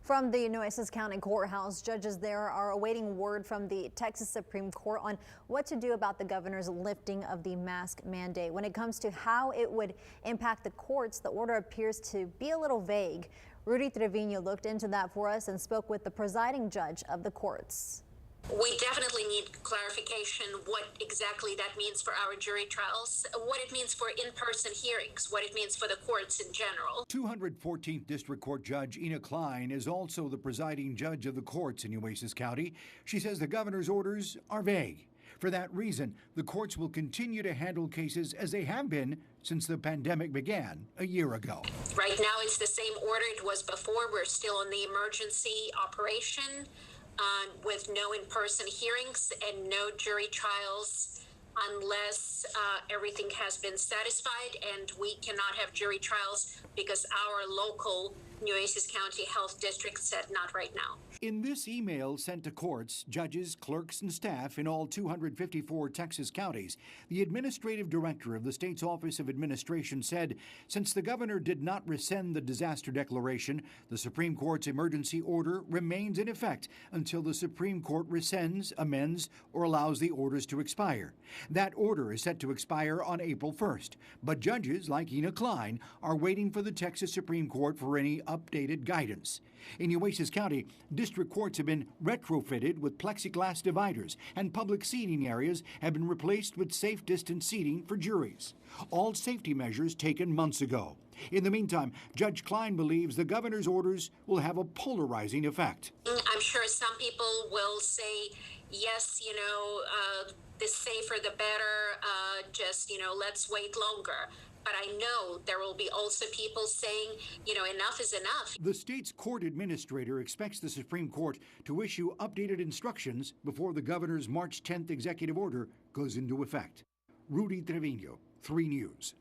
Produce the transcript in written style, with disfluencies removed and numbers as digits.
From the Nueces County Courthouse, judges there are awaiting word from the Texas Supreme Court on what to do about the governor's lifting of the mask mandate. When it comes to how it would impact the courts, the order appears to be a little vague. Rudy Trevino looked into that for us and spoke with the presiding judge of the courts. We definitely need clarification what exactly that means for our jury trials, what it means for in-person hearings, what it means for the courts in general. 214th District Court Judge Ina Klein is also the presiding judge of the courts in Nueces County. She says the governor's orders are vague. For that reason, the courts will continue to handle cases as they have been since the pandemic began a year ago. Right now, it's the same order it was before. We're still in the emergency operation. With no in-person hearings and no jury trials unless everything has been satisfied, and we cannot have jury trials because our local Nueces County Health District said not right now. In this email sent to courts, judges, clerks, and staff in all 254 Texas counties, the administrative director of the state's Office of Administration said, since the governor did not rescind the disaster declaration, the Supreme Court's emergency order remains in effect until the Supreme Court rescinds, amends, or allows the orders to expire. That order is set to expire on April 1st, but judges like Ina Klein are waiting for the Texas Supreme Court for any updated guidance. In Nueces County, district courts have been retrofitted with plexiglass dividers, and public seating areas have been replaced with safe distance seating for juries. All safety measures taken months ago. In the meantime, Judge Klein believes the governor's orders will have a polarizing effect. I'm sure some people will say, yes, the safer the better, let's wait longer. But I know there will be also people saying, enough is enough. The state's court administrator expects the Supreme Court to issue updated instructions before the governor's March 10th executive order goes into effect. Rudy Trevino, 3 News.